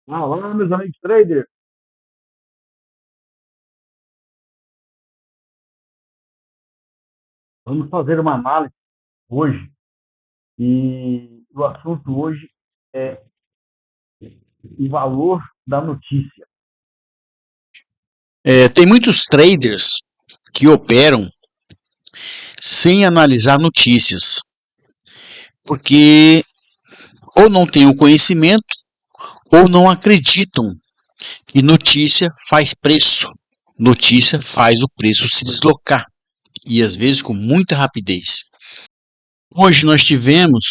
Olá, meus amigos traders. Vamos fazer uma análise hoje e o assunto hoje é o valor da notícia. Tem muitos traders que operam sem analisar notícias, porque ou não têm o conhecimento ou não acreditam que notícia faz preço. Notícia faz o preço se deslocar e às vezes com muita rapidez. Hoje nós tivemos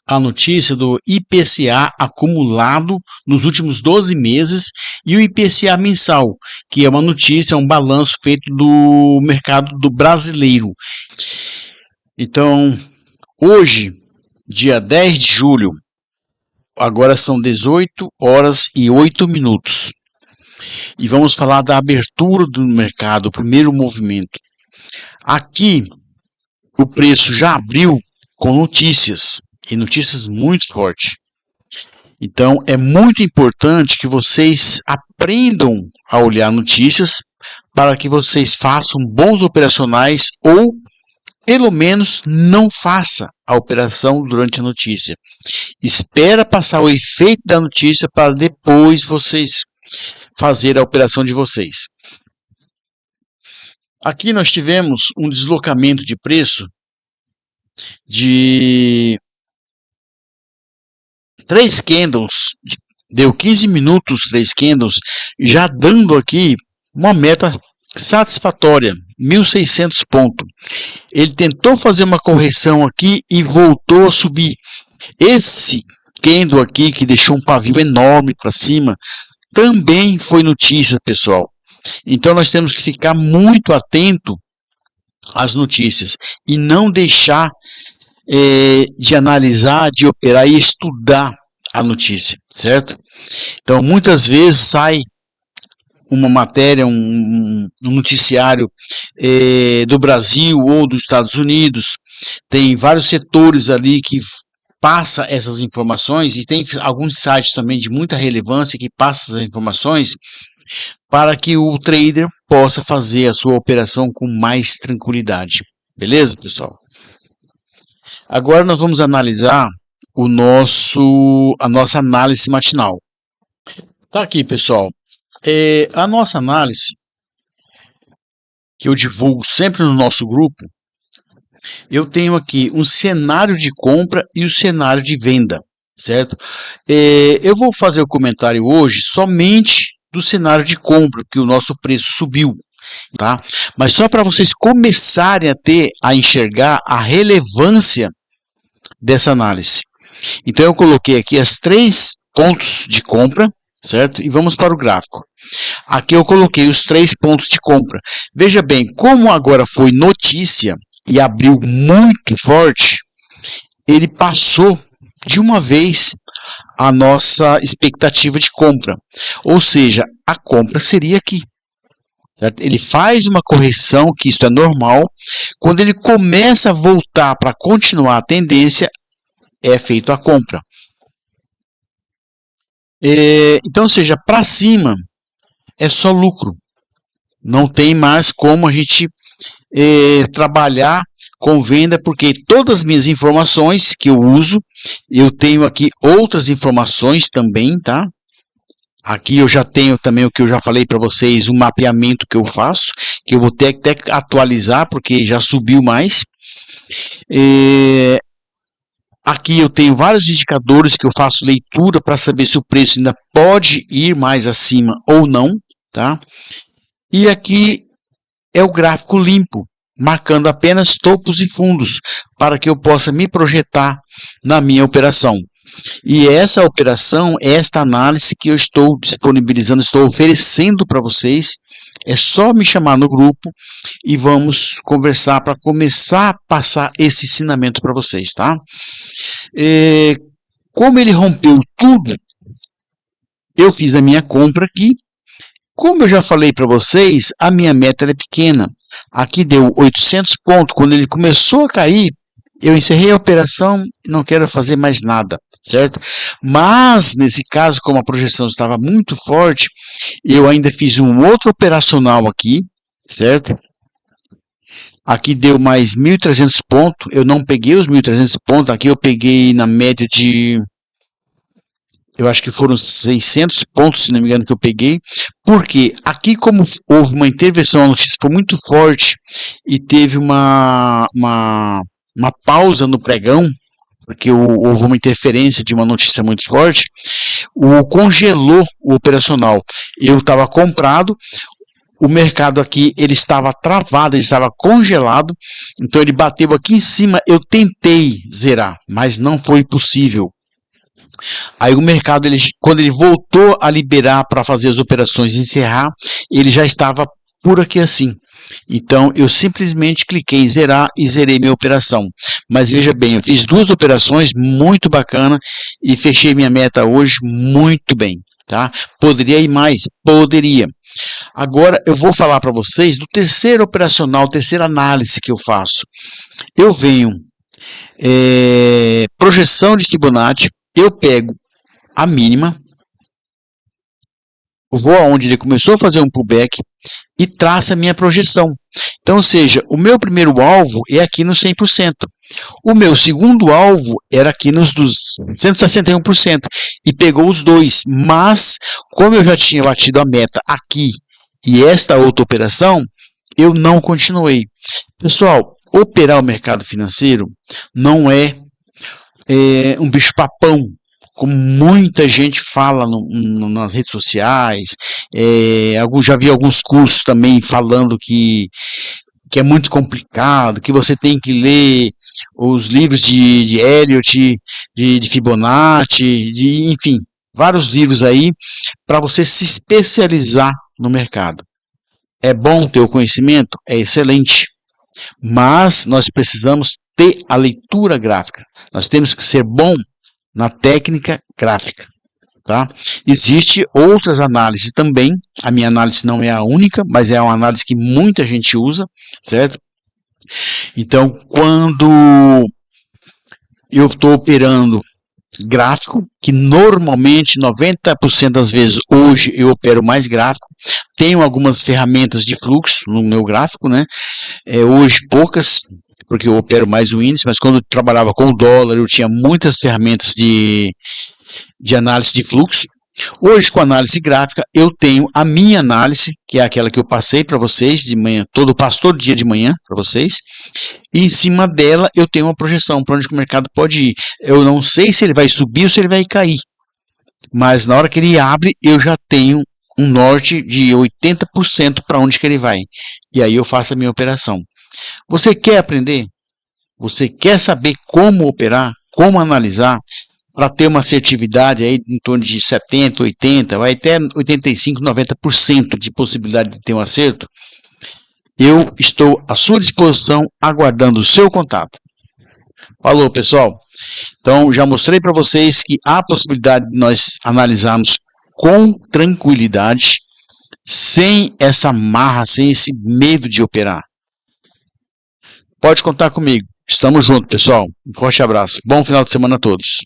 a notícia do IPCA acumulado nos últimos 12 meses e o IPCA mensal, que é uma notícia, um balanço feito do mercado do brasileiro. Então, hoje, dia 10 de julho, agora são 18 horas e 8 minutos. E vamos falar da abertura do mercado, o primeiro movimento. Aqui, o preço já abriu com notícias, e notícias muito fortes. Então, é muito importante que vocês aprendam a olhar notícias para que vocês façam bons operacionais ou, pelo menos, não faça a operação durante a notícia. Espera passar o efeito da notícia para depois vocês fazer a operação de vocês. Aqui nós tivemos um deslocamento de preço de 3 candles, deu 15 minutos 3 candles, já dando aqui uma meta satisfatória, 1.600 pontos. Ele tentou fazer uma correção aqui e voltou a subir. Esse candle aqui, que deixou um pavio enorme para cima, também foi notícia, pessoal. Então nós temos que ficar muito atento às notícias e não deixar de analisar, de operar e estudar a notícia, certo? Então, muitas vezes sai uma matéria, um noticiário do Brasil ou dos Estados Unidos, tem vários setores ali que passa essas informações e tem alguns sites também de muita relevância que passam essas informações para que o trader possa fazer a sua operação com mais tranquilidade. Beleza, pessoal? Agora nós vamos analisar a nossa análise matinal. Tá aqui, pessoal. A nossa análise, que eu divulgo sempre no nosso grupo, eu tenho aqui um cenário de compra e o cenário de venda, certo? Eu vou fazer o comentário hoje somente do cenário de compra, que o nosso preço subiu, tá? Mas só para vocês começarem a enxergar a relevância dessa análise. Então eu coloquei aqui as 3 pontos de compra, certo? E vamos para o gráfico. Aqui eu coloquei os 3 pontos de compra. Veja bem, como agora foi notícia e abriu muito forte, ele passou de uma vez a nossa expectativa de compra. Ou seja, a compra seria aqui. Certo? Ele faz uma correção, que isso é normal. Quando ele começa a voltar para continuar a tendência, é feito a compra. Então, ou seja, para cima é só lucro. Não tem mais como a gente trabalhar com venda, porque todas as minhas informações que eu uso, eu tenho aqui outras informações também, tá? Aqui eu já tenho também o que eu já falei para vocês, um mapeamento que eu faço, que eu vou ter que até atualizar, porque já subiu mais. Aqui eu tenho vários indicadores que eu faço leitura para saber se o preço ainda pode ir mais acima ou não, tá? E aqui é o gráfico limpo, marcando apenas topos e fundos, para que eu possa me projetar na minha operação. E essa operação, esta análise que eu estou disponibilizando, estou oferecendo para vocês, é só me chamar no grupo e vamos conversar para começar a passar esse ensinamento para vocês, tá? Como ele rompeu tudo, eu fiz a minha compra aqui. Como eu já falei para vocês, a minha meta é pequena. Aqui deu 800 pontos. Quando ele começou a cair, eu encerrei a operação e não quero fazer mais nada, certo? Mas, nesse caso, como a projeção estava muito forte, eu ainda fiz um outro operacional aqui, certo? Aqui deu mais 1.300 pontos, eu não peguei os 1.300 pontos, aqui eu peguei na média de, eu acho que foram 600 pontos, se não me engano, que eu peguei, porque aqui como houve uma intervenção, a notícia foi muito forte e teve uma pausa no pregão, porque houve uma interferência de uma notícia muito forte, congelou o operacional. Eu estava comprado, o mercado aqui ele estava travado, ele estava congelado, então ele bateu aqui em cima, eu tentei zerar, mas não foi possível. Aí o mercado, quando ele voltou a liberar para fazer as operações e encerrar, ele já estava por aqui assim. Então eu simplesmente cliquei em zerar e zerei minha operação. Mas veja bem, eu fiz 2 operações muito bacana e fechei minha meta hoje muito bem, tá? Poderia ir mais? Poderia. Agora eu vou falar para vocês do terceiro operacional, terceira análise que eu faço. Eu venho projeção de Fibonacci, eu pego a mínima, vou aonde ele começou a fazer um pullback e traço a minha projeção. Então, ou seja, o meu primeiro alvo é aqui no 100%. O meu segundo alvo era aqui nos 161% e pegou os dois, mas como eu já tinha batido a meta aqui e esta outra operação, eu não continuei. Pessoal, operar o mercado financeiro não é um bicho-papão, como muita gente fala nas redes sociais, já vi alguns cursos também falando que é muito complicado, que você tem que ler os livros de Elliott, de Fibonacci, enfim, vários livros aí, para você se especializar no mercado. É bom ter o conhecimento? É excelente, mas nós precisamos ter a leitura gráfica, nós temos que ser bom na técnica gráfica, tá? Existe outras análises também, a minha análise não é a única, mas é uma análise que muita gente usa, certo? Então, quando eu estou operando gráfico, que normalmente 90% das vezes hoje eu opero mais gráfico, tenho algumas ferramentas de fluxo no meu gráfico, né? Hoje poucas, porque eu opero mais o índice, mas quando eu trabalhava com o dólar, eu tinha muitas ferramentas de análise de fluxo. Hoje, com análise gráfica, eu tenho a minha análise, que é aquela que eu passei para vocês de manhã, passo todo dia de manhã para vocês, e em cima dela eu tenho uma projeção para onde o mercado pode ir. Eu não sei se ele vai subir ou se ele vai cair, mas na hora que ele abre, eu já tenho um norte de 80% para onde que ele vai. E aí eu faço a minha operação. Você quer aprender? Você quer saber como operar, como analisar, para ter uma assertividade aí em torno de 70%, 80%, vai até 85%, 90% de possibilidade de ter um acerto? Eu estou à sua disposição, aguardando o seu contato. Falou, pessoal. Então, já mostrei para vocês que há a possibilidade de nós analisarmos com tranquilidade, sem essa marra, sem esse medo de operar. Pode contar comigo. Estamos juntos, pessoal. Um forte abraço. Bom final de semana a todos.